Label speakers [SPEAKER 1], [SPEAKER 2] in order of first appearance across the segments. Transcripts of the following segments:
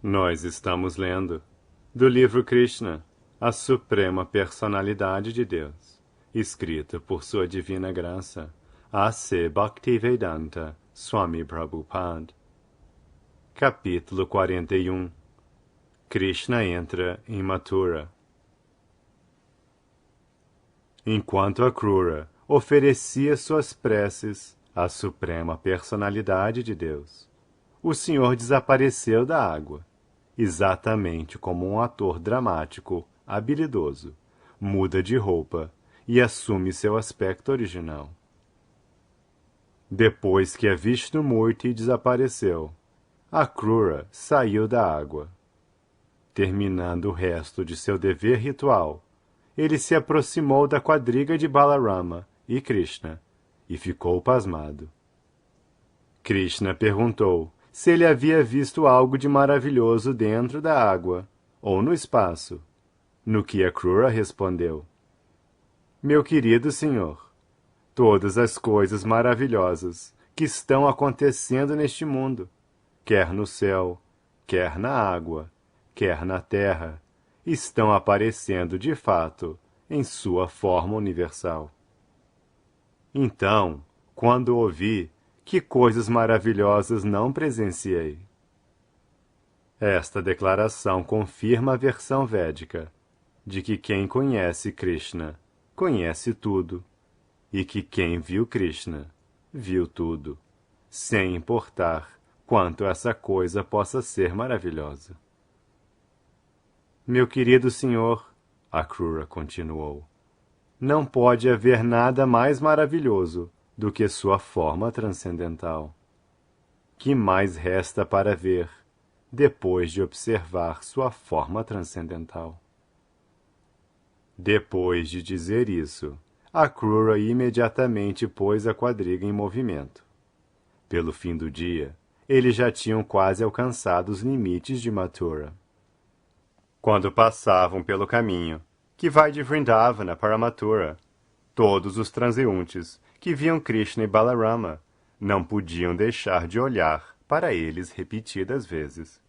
[SPEAKER 1] Nós estamos lendo do livro Krishna, a Suprema Personalidade de Deus, escrito por Sua Divina Graça, A.C. Bhaktivedanta Swami Prabhupada. Capítulo 41. Krishna entra em Mathura. Enquanto Akrura oferecia suas preces à Suprema Personalidade de Deus, o Senhor desapareceu da água, exatamente como um ator dramático habilidoso muda de roupa e assume seu aspecto original. Depois que a Vishnumurti desapareceu, Akrura saiu da água. Terminando o resto de seu dever ritual, ele se aproximou da quadriga de Balarama e Krishna e ficou pasmado. Krishna perguntou se ele havia visto algo de maravilhoso dentro da água ou no espaço, no que Akrura respondeu: Meu querido senhor, todas as coisas maravilhosas que estão acontecendo neste mundo, quer no céu, quer na água, quer na terra, estão aparecendo de fato em sua forma universal. Então, quando ouvi, que coisas maravilhosas não presenciei? Esta declaração confirma a versão védica de que quem conhece Krishna conhece tudo, e que quem viu Krishna viu tudo, sem importar quanto essa coisa possa ser maravilhosa. Meu querido senhor, Akrura continuou, não pode haver nada mais maravilhoso do que sua forma transcendental. Que mais resta para ver, depois de observar sua forma transcendental? Depois de dizer isso, Akrura imediatamente pôs a quadriga em movimento. Pelo fim do dia, eles já tinham quase alcançado os limites de Mathura. Quando passavam pelo caminho, que vai de Vrindavana para Mathura, todos os transeuntes que viam Krishna e Balarama não podiam deixar de olhar para eles repetidas vezes.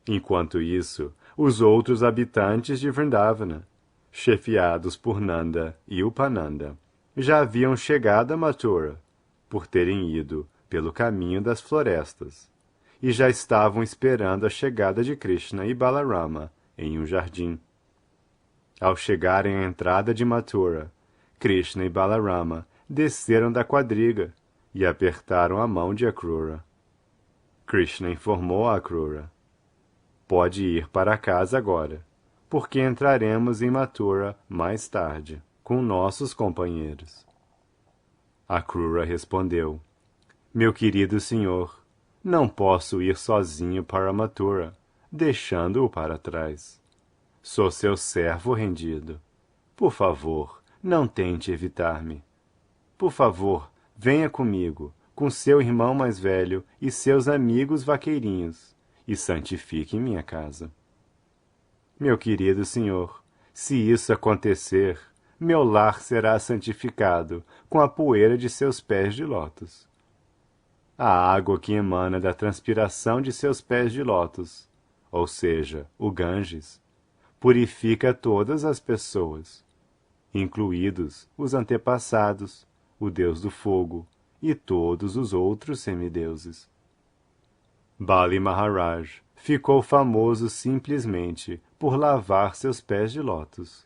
[SPEAKER 1] Enquanto isso, os outros habitantes de Vrindavana, chefiados por Nanda e Upananda, já haviam chegado a Mathura, por terem ido pelo caminho das florestas, e já estavam esperando a chegada de Krishna e Balarama em um jardim. Ao chegarem à entrada de Mathura, Krishna e Balarama desceram da quadriga e apertaram a mão de Akrura. Krishna informou a Akrura: Pode ir para casa agora, porque entraremos em Mathura mais tarde, com nossos companheiros. Akrura respondeu: Meu querido senhor, não posso ir sozinho para Mathura, deixando-o para trás. Sou seu servo rendido. Por favor, não tente evitar-me. Por favor, venha comigo, com seu irmão mais velho e seus amigos vaqueirinhos, e santifique minha casa. Meu querido senhor, se isso acontecer, meu lar será santificado com a poeira de seus pés de lótus. A água que emana da transpiração de seus pés de lótus, ou seja, o Ganges, purifica todas as pessoas, incluídos os antepassados, o deus do fogo e todos os outros semideuses. Bali Maharaj ficou famoso simplesmente por lavar seus pés de lótus,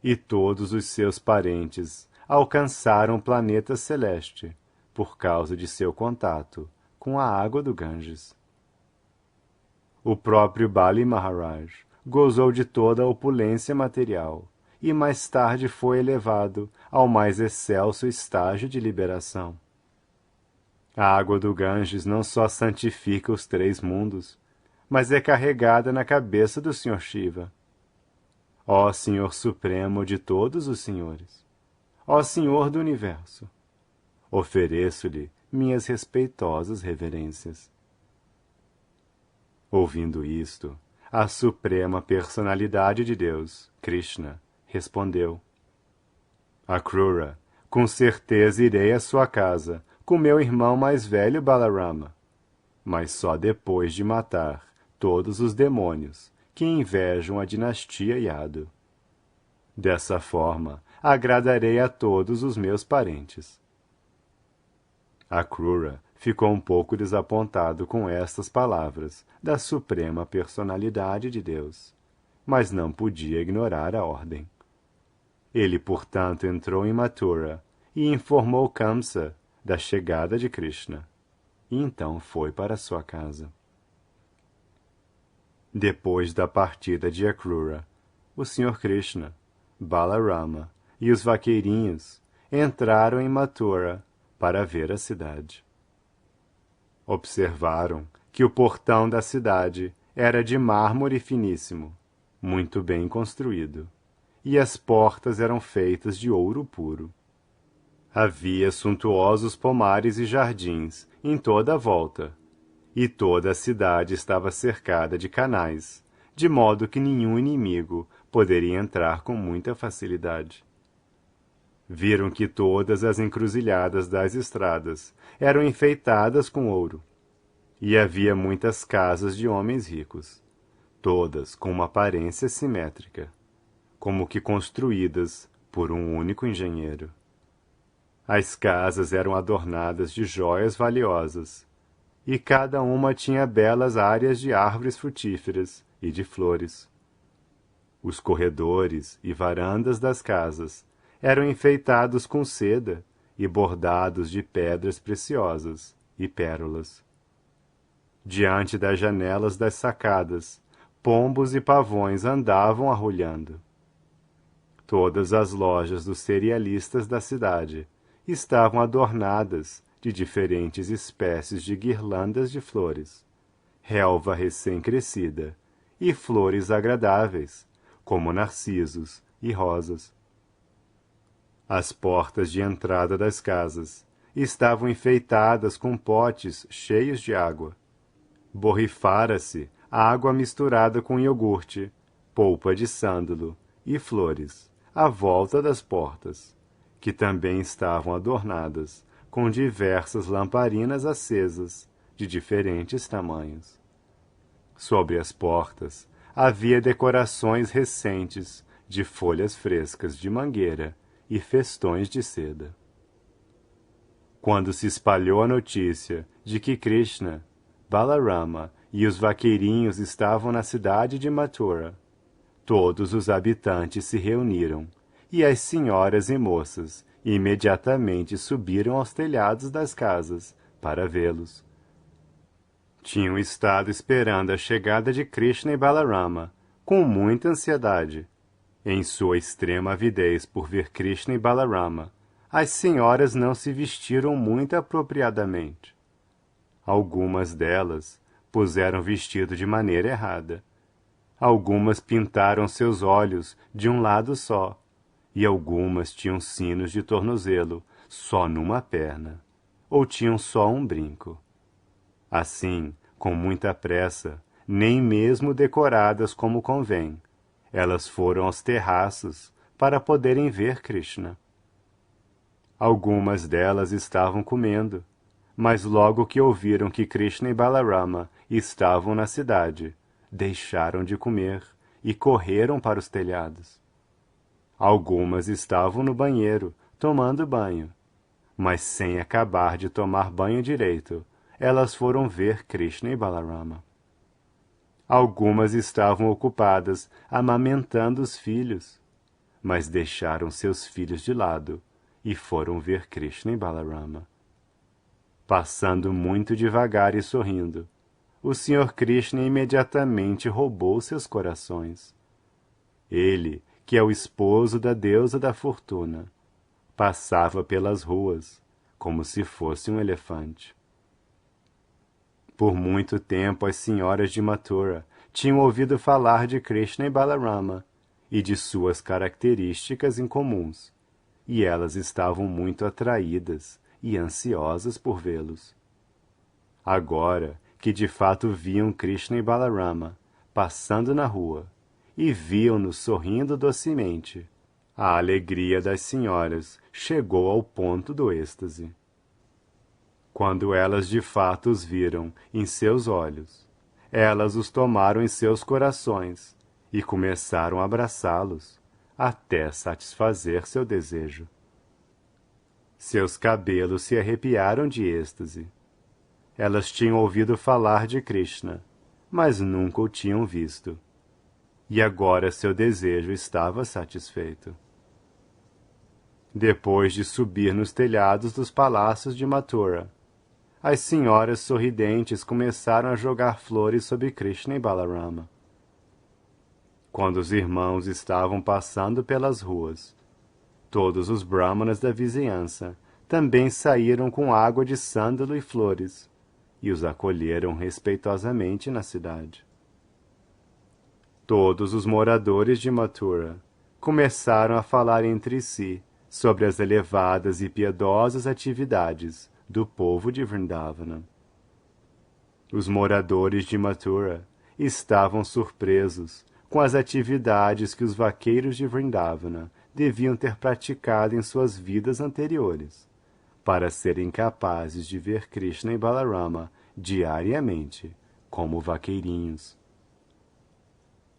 [SPEAKER 1] e todos os seus parentes alcançaram o planeta celeste por causa de seu contato com a água do Ganges. O próprio Bali Maharaj gozou de toda a opulência material e mais tarde foi elevado ao mais excelso estágio de liberação. A água do Ganges não só santifica os três mundos, mas é carregada na cabeça do Sr. Shiva. Ó Senhor Supremo de todos os senhores, ó Senhor do Universo, ofereço-lhe minhas respeitosas reverências. Ouvindo isto, a Suprema Personalidade de Deus, Krishna, respondeu: Akrura, com certeza irei à sua casa com meu irmão mais velho Balarama, mas só depois de matar todos os demônios que invejam a dinastia Yadu. Dessa forma, agradarei a todos os meus parentes. Akrura ficou um pouco desapontado com estas palavras da suprema personalidade de Deus, mas não podia ignorar a ordem. Ele, portanto, entrou em Mathura e informou Kamsa da chegada de Krishna, e então foi para sua casa. Depois da partida de Akrura, o Sr. Krishna, Balarama e os vaqueirinhos entraram em Mathura para ver a cidade. Observaram que o portão da cidade era de mármore finíssimo, muito bem construído, e as portas eram feitas de ouro puro. Havia suntuosos pomares e jardins em toda a volta, e toda a cidade estava cercada de canais, de modo que nenhum inimigo poderia entrar com muita facilidade. Viram que todas as encruzilhadas das estradas eram enfeitadas com ouro, e havia muitas casas de homens ricos, todas com uma aparência simétrica, como que construídas por um único engenheiro. As casas eram adornadas de joias valiosas, e cada uma tinha belas áreas de árvores frutíferas e de flores. Os corredores e varandas das casas eram enfeitados com seda e bordados de pedras preciosas e pérolas. Diante das janelas das sacadas, pombos e pavões andavam arrulhando. Todas as lojas dos cerealistas da cidade estavam adornadas de diferentes espécies de guirlandas de flores, relva recém-crescida e flores agradáveis, como narcisos e rosas. As portas de entrada das casas estavam enfeitadas com potes cheios de água. Borrifara-se água misturada com iogurte, polpa de sândalo e flores à volta das portas, que também estavam adornadas com diversas lamparinas acesas de diferentes tamanhos. Sobre as portas havia decorações recentes de folhas frescas de mangueira e festões de seda. Quando se espalhou a notícia de que Krishna, Balarama e os vaqueirinhos estavam na cidade de Mathura, todos os habitantes se reuniram, e as senhoras e moças imediatamente subiram aos telhados das casas para vê-los. Tinham estado esperando a chegada de Krishna e Balarama com muita ansiedade. Em sua extrema avidez por ver Krishna e Balarama, as senhoras não se vestiram muito apropriadamente. Algumas delas puseram vestido de maneira errada. Algumas pintaram seus olhos de um lado só, e algumas tinham sinos de tornozelo só numa perna, ou tinham só um brinco. Assim, com muita pressa, nem mesmo decoradas como convém, elas foram aos terraços para poderem ver Krishna. Algumas delas estavam comendo, mas logo que ouviram que Krishna e Balarama estavam na cidade, deixaram de comer e correram para os telhados. Algumas estavam no banheiro, tomando banho, mas sem acabar de tomar banho direito, elas foram ver Krishna e Balarama. Algumas estavam ocupadas amamentando os filhos, mas deixaram seus filhos de lado e foram ver Krishna e Balarama. Passando muito devagar e sorrindo, o Sr. Krishna imediatamente roubou seus corações. Ele, que é o esposo da deusa da fortuna, passava pelas ruas como se fosse um elefante. Por muito tempo as senhoras de Mathura tinham ouvido falar de Krishna e Balarama e de suas características incomuns, e elas estavam muito atraídas e ansiosas por vê-los. Agora que de fato viam Krishna e Balarama passando na rua e viam-nos sorrindo docemente, a alegria das senhoras chegou ao ponto do êxtase. Quando elas de fato os viram em seus olhos, elas os tomaram em seus corações e começaram a abraçá-los, até satisfazer seu desejo. Seus cabelos se arrepiaram de êxtase. Elas tinham ouvido falar de Krishna, mas nunca o tinham visto. E agora seu desejo estava satisfeito. Depois de subir nos telhados dos palácios de Mathura, as senhoras sorridentes começaram a jogar flores sobre Krishna e Balarama. Quando os irmãos estavam passando pelas ruas, todos os brahmanas da vizinhança também saíram com água de sândalo e flores, e os acolheram respeitosamente na cidade. Todos os moradores de Mathura começaram a falar entre si sobre as elevadas e piedosas atividades do povo de Vrindavana. Os moradores de Mathura estavam surpresos com as atividades que os vaqueiros de Vrindavana deviam ter praticado em suas vidas anteriores, para serem capazes de ver Krishna e Balarama diariamente como vaqueirinhos.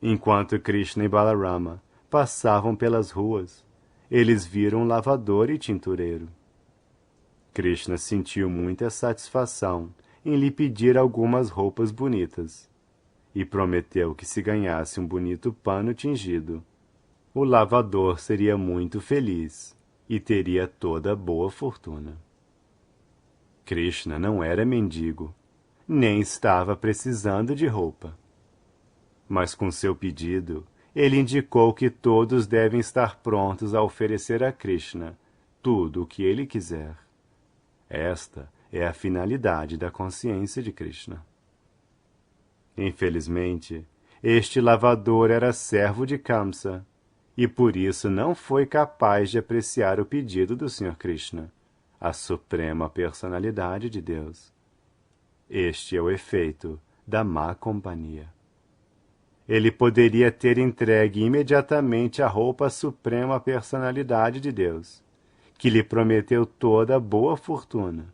[SPEAKER 1] Enquanto Krishna e Balarama passavam pelas ruas, eles viram um lavador e tintureiro. Krishna sentiu muita satisfação em lhe pedir algumas roupas bonitas e prometeu que, se ganhasse um bonito pano tingido, o lavador seria muito feliz e teria toda a boa fortuna. Krishna não era mendigo, nem estava precisando de roupa. Mas com seu pedido, ele indicou que todos devem estar prontos a oferecer a Krishna tudo o que ele quiser. Esta é a finalidade da consciência de Krishna. Infelizmente, este lavador era servo de Kamsa, e por isso não foi capaz de apreciar o pedido do Sr. Krishna, a suprema personalidade de Deus. Este é o efeito da má companhia. Ele poderia ter entregue imediatamente a roupa à suprema personalidade de Deus, que lhe prometeu toda a boa fortuna.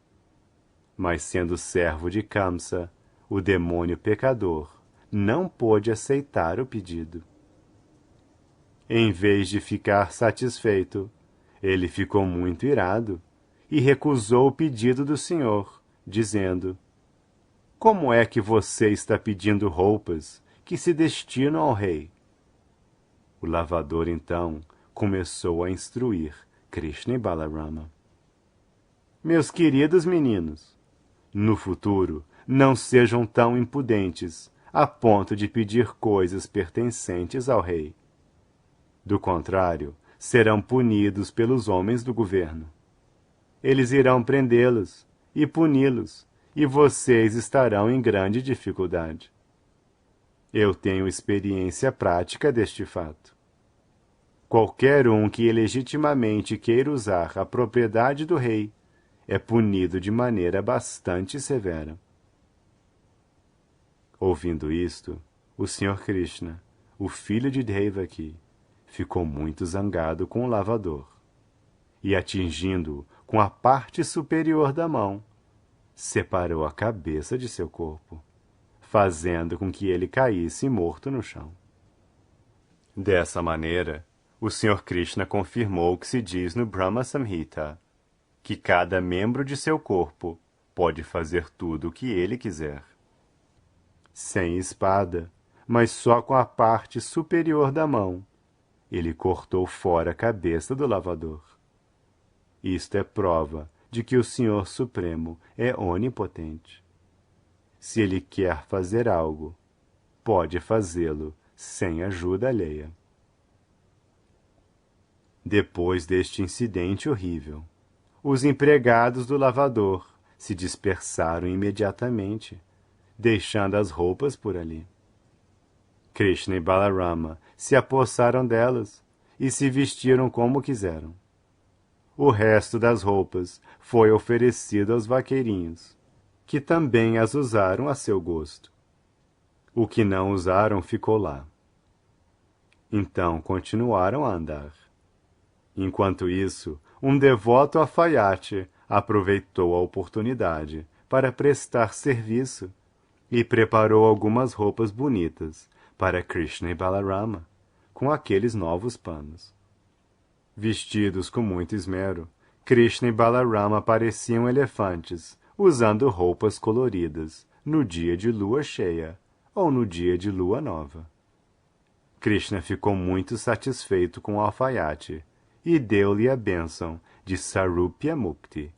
[SPEAKER 1] Mas, sendo servo de Kamsa, o demônio pecador não pôde aceitar o pedido. Em vez de ficar satisfeito, ele ficou muito irado e recusou o pedido do Senhor, dizendo: "Como é que você está pedindo roupas que se destinam ao rei?" O lavador, então, começou a instruir Krishna e Balarama. Meus queridos meninos, no futuro, não sejam tão impudentes a ponto de pedir coisas pertencentes ao rei. Do contrário, serão punidos pelos homens do governo. Eles irão prendê-los e puni-los, e vocês estarão em grande dificuldade. Eu tenho experiência prática deste fato. Qualquer um que ilegitimamente queira usar a propriedade do rei é punido de maneira bastante severa. Ouvindo isto, o Sr. Krishna, o filho de Devaki, ficou muito zangado com o lavador, e, atingindo-o com a parte superior da mão, separou a cabeça de seu corpo, fazendo com que ele caísse morto no chão. Dessa maneira, o Sr. Krishna confirmou o que se diz no Brahma Samhita, que cada membro de seu corpo pode fazer tudo o que ele quiser. Sem espada, mas só com a parte superior da mão, ele cortou fora a cabeça do lavador. Isto é prova de que o Senhor Supremo é onipotente. Se ele quer fazer algo, pode fazê-lo sem ajuda alheia. Depois deste incidente horrível, os empregados do lavador se dispersaram imediatamente, deixando as roupas por ali. Krishna e Balarama se apossaram delas e se vestiram como quiseram. O resto das roupas foi oferecido aos vaqueirinhos, que também as usaram a seu gosto. O que não usaram ficou lá. Então continuaram a andar. Enquanto isso, um devoto alfaiate aproveitou a oportunidade para prestar serviço e preparou algumas roupas bonitas para Krishna e Balarama, com aqueles novos panos. Vestidos com muito esmero, Krishna e Balarama pareciam elefantes, usando roupas coloridas, no dia de lua cheia ou no dia de lua nova. Krishna ficou muito satisfeito com o alfaiate e deu-lhe a bênção de Sarupya Mukti,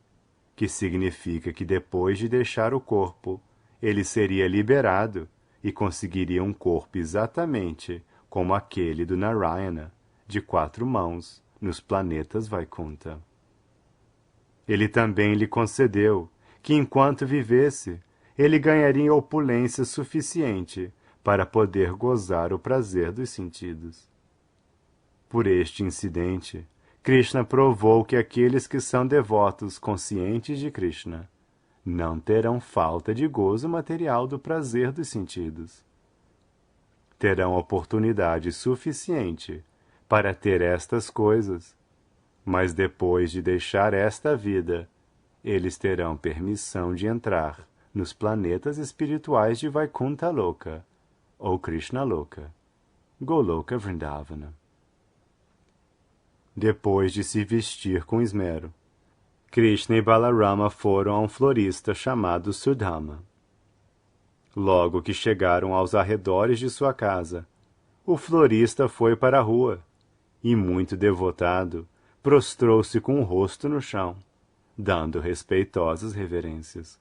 [SPEAKER 1] que significa que depois de deixar o corpo, ele seria liberado e conseguiria um corpo exatamente como aquele do Narayana, de 4 mãos, nos planetas Vaikunta. Ele também lhe concedeu que, enquanto vivesse, ele ganharia opulência suficiente para poder gozar o prazer dos sentidos. Por este incidente, Krishna provou que aqueles que são devotos conscientes de Krishna não terão falta de gozo material do prazer dos sentidos. Terão oportunidade suficiente para ter estas coisas, mas depois de deixar esta vida, eles terão permissão de entrar nos planetas espirituais de Vaikuntha Loka, ou Krishna Loka, Goloka Vrindavana. Depois de se vestir com esmero, Krishna e Balarama foram a um florista chamado Sudama. Logo que chegaram aos arredores de sua casa, o florista foi para a rua e, muito devotado, prostrou-se com o rosto no chão, dando respeitosas reverências.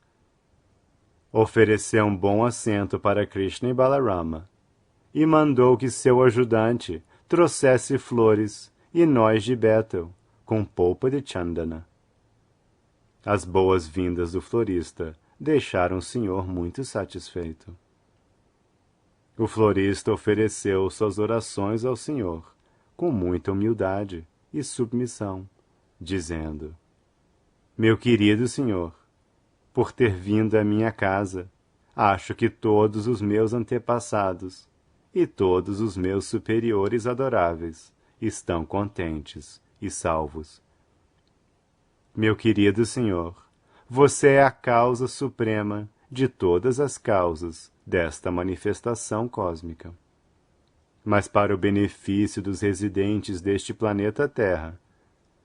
[SPEAKER 1] Ofereceu um bom assento para Krishna e Balarama e mandou que seu ajudante trouxesse flores e nós de Betel, com polpa de Chandana. As boas-vindas do florista deixaram o senhor muito satisfeito. O florista ofereceu suas orações ao senhor, com muita humildade e submissão, dizendo: Meu querido senhor, por ter vindo à minha casa, acho que todos os meus antepassados e todos os meus superiores adoráveis estão contentes e salvos. Meu querido senhor, você é a causa suprema de todas as causas desta manifestação cósmica. Mas para o benefício dos residentes deste planeta Terra,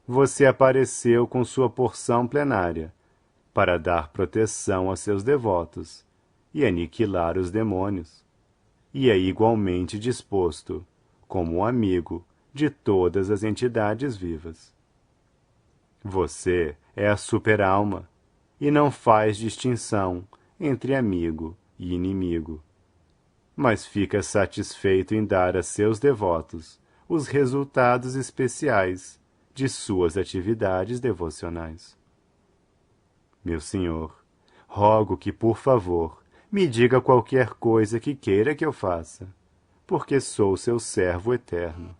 [SPEAKER 1] você apareceu com sua porção plenária para dar proteção a seus devotos e aniquilar os demônios, e é igualmente disposto como um amigo de todas as entidades vivas. Você é a super-alma e não faz distinção entre amigo e inimigo, mas fica satisfeito em dar a seus devotos os resultados especiais de suas atividades devocionais. Meu senhor, rogo que, por favor, me diga qualquer coisa que queira que eu faça, porque sou seu servo eterno.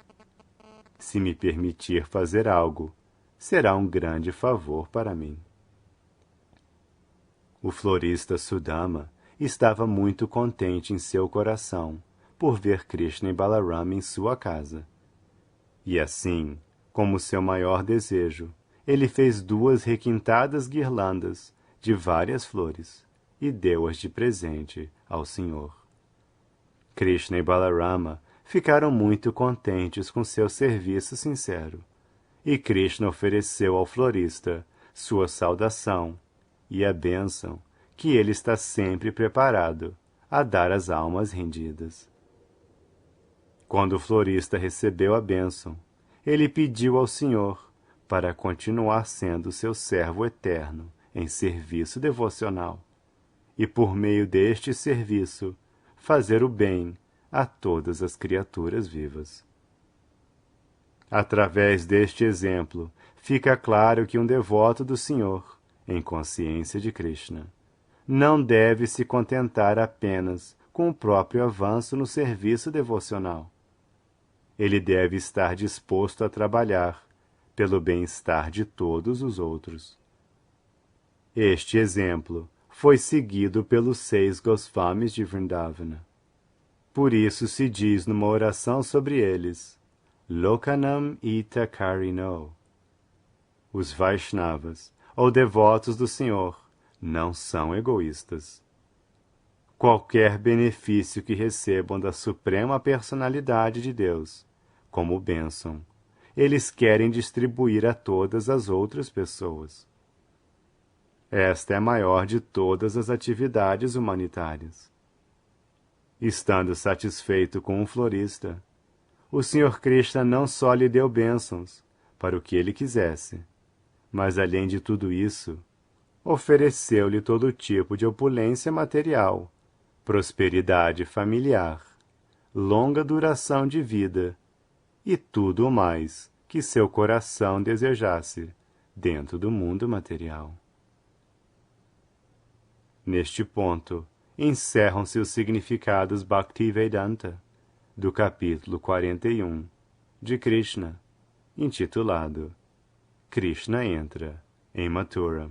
[SPEAKER 1] Se me permitir fazer algo, será um grande favor para mim. O florista Sudama estava muito contente em seu coração por ver Krishna e Balarama em sua casa. E assim, como seu maior desejo, ele fez 2 requintadas guirlandas de várias flores e deu-as de presente ao senhor. Krishna e Balarama ficaram muito contentes com seu serviço sincero, e Krishna ofereceu ao florista sua saudação e a bênção que ele está sempre preparado a dar às almas rendidas. Quando o florista recebeu a bênção, ele pediu ao Senhor para continuar sendo seu servo eterno em serviço devocional, e por meio deste serviço fazer o bem a todas as criaturas vivas. Através deste exemplo, fica claro que um devoto do Senhor, em consciência de Krishna, não deve se contentar apenas com o próprio avanço no serviço devocional. Ele deve estar disposto a trabalhar pelo bem-estar de todos os outros. Este exemplo foi seguido pelos 6 Goswamis de Vrindavana. Por isso se diz numa oração sobre eles: Lokanam ita karino. Os Vaishnavas, ou devotos do Senhor, não são egoístas. qualquer benefício que recebam da suprema personalidade de Deus, como bênção, eles querem distribuir a todas as outras pessoas. Esta é a maior de todas as atividades humanitárias. Estando satisfeito com um florista, o Sr. Krishna não só lhe deu bênçãos para o que ele quisesse, mas, além de tudo isso, ofereceu-lhe todo tipo de opulência material, prosperidade familiar, longa duração de vida e tudo o mais que seu coração desejasse dentro do mundo material. Neste ponto, encerram-se os significados Bhaktivedanta do capítulo 41 de Krishna, intitulado Krishna entra em Mathura.